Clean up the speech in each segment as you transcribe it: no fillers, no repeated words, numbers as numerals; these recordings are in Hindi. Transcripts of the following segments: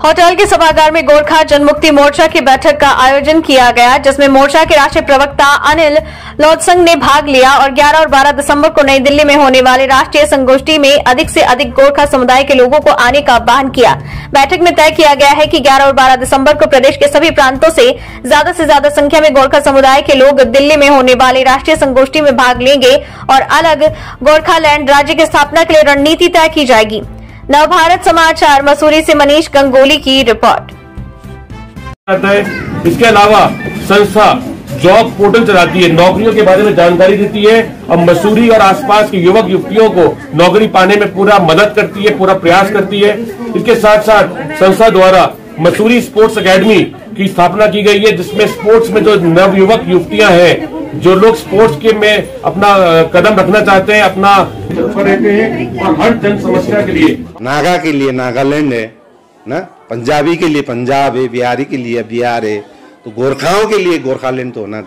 होटल के सभागार में गोरखा जनमुक्ति मोर्चा की बैठक का आयोजन किया गया, जिसमें मोर्चा के राष्ट्रीय प्रवक्ता अनिल लोत्संग ने भाग लिया और 11 और 12 दिसंबर को नई दिल्ली में होने वाली राष्ट्रीय संगोष्ठी में अधिक से अधिक गोरखा समुदाय के लोगों को आने का आह्वान किया। बैठक में तय किया गया है कि 11 और 12 दिसंबर को प्रदेश के सभी प्रांतों से ज्यादा संख्या में गोरखा समुदाय के लोग दिल्ली में होने वाली राष्ट्रीय संगोष्ठी में भाग लेंगे और अलग गोरखालैंड राज्य की स्थापना के लिए रणनीति तय की जाएगी। नवभारत समाचार मसूरी से मनीष गंगोली की रिपोर्ट। इसके अलावा संस्था जॉब पोर्टल चलाती है, नौकरियों के बारे में जानकारी देती है और मसूरी और आसपास के युवक युवतियों को नौकरी पाने में पूरा मदद करती है, पूरा प्रयास करती है। इसके साथ साथ संस्था द्वारा मसूरी स्पोर्ट्स एकेडमी की स्थापना की गई है, जिसमें स्पोर्ट्स में जो नव युवक युवतियां हैं, जो लोग स्पोर्ट्स के में अपना कदम रखना चाहते हैं, अपना रहते हैं और हर जन समस्या के लिए नागा के लिए नागालैंड है ना, पंजाबी के लिए पंजाब है, बिहारी के लिए बिहार है, तो गोरखाओं के लिए गोरखालैंड तो होना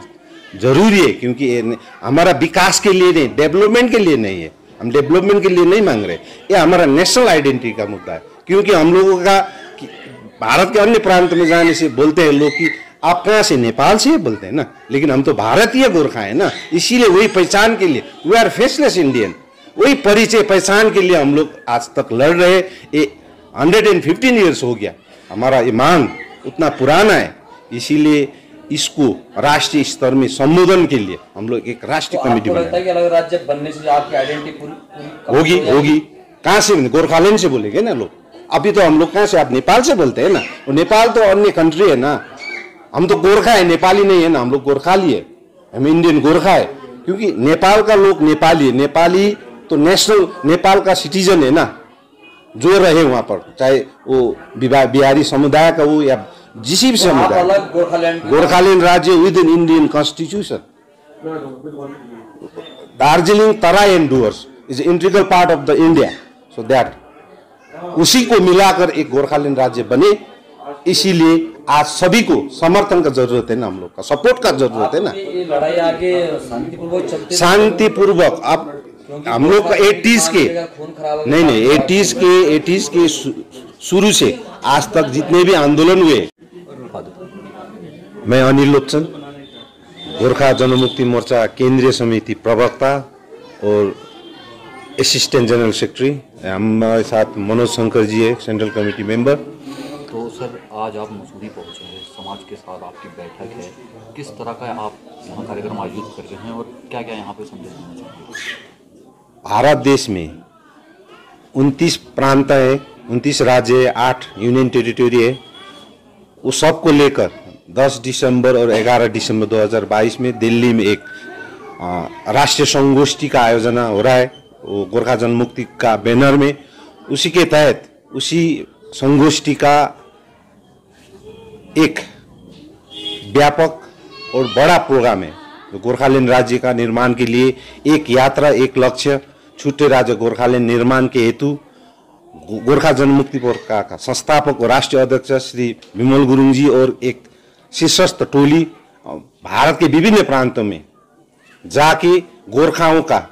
जरूरी है, क्योंकि हमारा विकास के लिए नहीं, डेवलपमेंट के लिए नहीं है। हम डेवलपमेंट के लिए नहीं मांग रहे, ये हमारा नेशनल आइडेंटिटी का मुद्दा है। क्योंकि हम लोगों का भारत के अन्य प्रांत में जाने से बोलते हैं लोग कि आप कहाँ से, नेपाल से बोलते हैं ना, लेकिन हम तो भारतीय गोरखा है ना, इसीलिए वही पहचान के लिए वी आर फेसलेस इंडियन, वही परिचय पहचान के लिए हम लोग आज तक लड़ रहे। ये 115 ईयर्स हो गया, हमारा ये मांग उतना पुराना है, इसीलिए इसको राष्ट्रीय स्तर में संबोधन के लिए हम लोग एक राष्ट्रीय कमेटी बनाए। अलग राज्य बनने से आपकी आइडेंटिटी पूरी होगी कहाँ से, गोरखालैंड से बोलेंगे ना लोग। अभी तो हम लोग कहाँ से, आप नेपाल से बोलते हैं ना, और नेपाल तो अन्य कंट्री है ना, हम तो गोरखा है, नेपाली नहीं है ना, हम लोग गोरखाली है, हम इंडियन गोरखा है। क्योंकि नेपाल का लोग नेपाली है, नेपाली तो नेशनल नेपाल का सिटीजन है ना, जो रहे वहां पर, चाहे वो बिहारी समुदाय का हो या जिसी भी समुदाय। गोरखालैंड राज्य with in Indian constitution, Darjeeling Terai and doors is integral part of the India, so that उसी को मिलाकर एक गोरखालैंड राज्य बने। इसीलिए आज सभी को समर्थन का जरूरत है ना, हम लोग का सपोर्ट का जरूरत है ना। ये लड़ाई आगे शांतिपूर्वक चलती, शांतिपूर्वक। अब हम लोग का 80s के नहीं 80s के शुरू से आज तक जितने भी आंदोलन हुए, मैं अनिल लोत्संग, गोरखा जनमुक्ति मोर्चा केंद्रीय समिति प्रवक्ता और असिस्टेंट जनरल सेक्रेटरी, हमारे साथ मनोज शंकर जी है, सेंट्रल कमेटी मेंबर। तो सर, आज आप मसूरी पहुंचे हैं, समाज के साथ आपकी बैठक है, किस तरह का आप यहाँ कार्यक्रम आयोजित कर रहे हैं और क्या क्या यहाँ पे संदेश देना चाहिए? भारत देश में 29 प्रांत है, 29 राज्य है, 8 यूनियन टेरिटरी है, वो सबको लेकर 10 दिसंबर और 11 दिसंबर 2022 में दिल्ली में एक राष्ट्रीय संगोष्ठी का आयोजन हो रहा है, वो गोरखा जनमुक्ति का बैनर में। उसी के तहत उसी संगोष्ठी का एक व्यापक और बड़ा प्रोग्राम है, जो गोरखालैंड राज्य का निर्माण के लिए एक यात्रा, एक लक्ष्य, छुट्टे राज्य गोरखालैंड निर्माण के हेतु गोरखा जनमुक्ति मोर्चा का संस्थापक और राष्ट्रीय अध्यक्ष श्री विमल गुरुङ जी और एक सशस्त्र टोली भारत के विभिन्न प्रांतों में जाके गोरखाओं का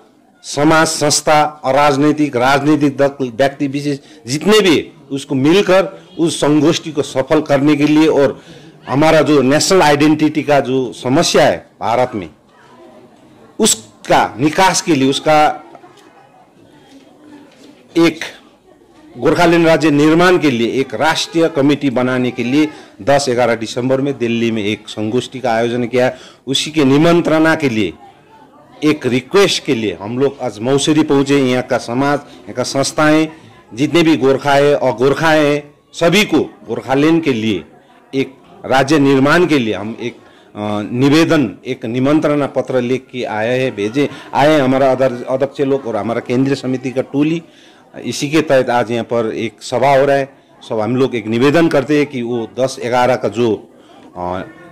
समाज, संस्था और राजनीतिक व्यक्ति विशेष जितने भी उसको मिलकर उस संगोष्ठी को सफल करने के लिए और हमारा जो नेशनल आइडेंटिटी का जो समस्या है भारत में, उसका निकास के लिए, उसका एक गोरखालैंड राज्य निर्माण के लिए एक राष्ट्रीय कमेटी बनाने के लिए 10-11 दिसंबर में दिल्ली में एक संगोष्ठी का आयोजन किया। उसी के निमंत्रणा के लिए, एक रिक्वेस्ट के लिए हम लोग आज मौसरी पहुंचे। यहाँ का समाज, यहाँ का संस्थाएं, जितने भी गोरखा है और गोरखाएं हैं, सभी को गोरखालैंड के लिए एक राज्य निर्माण के लिए हम एक निवेदन, एक निमंत्रणा पत्र लिख के आए हमारा अध्यक्ष लोग और हमारा केंद्रीय समिति का टोली। इसी के तहत आज यहाँ पर एक सभा हो रहा है। सब हम लोग एक निवेदन करते हैं कि वो 10-11 का जो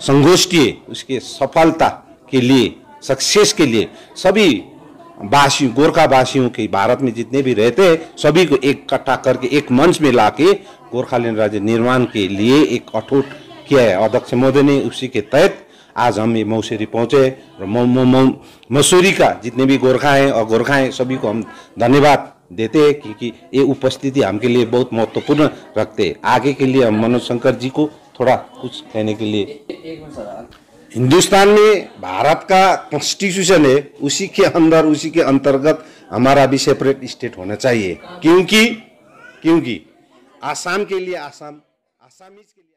संगोष्ठी है, उसके सफलता के लिए, सक्सेस के लिए सभी वासी, गोरखा वासियों के भारत में जितने भी रहते हैं, सभी को इकट्ठा करके एक मंच में लाके गोरखालैंड राज्य निर्माण के लिए एक अटूट किया है अध्यक्ष महोदय ने। उसी के तहत आज हम ये मौसरी पहुंचे। मसूरी का जितने भी गोरखा हैं और गोरखाएं, सभी को हम धन्यवाद देते हैं, क्योंकि ये उपस्थिति हमके लिए बहुत महत्वपूर्ण रखते हैं। आगे के लिए हम मनोज शंकर जी को थोड़ा कुछ कहने के लिए। एक मिनट सर, हिंदुस्तान में भारत का कॉन्स्टिट्यूशन है, उसी के अंदर उसी के अंतर्गत हमारा भी सेपरेट स्टेट होना चाहिए, क्योंकि आसाम के लिए आसामीज के लिए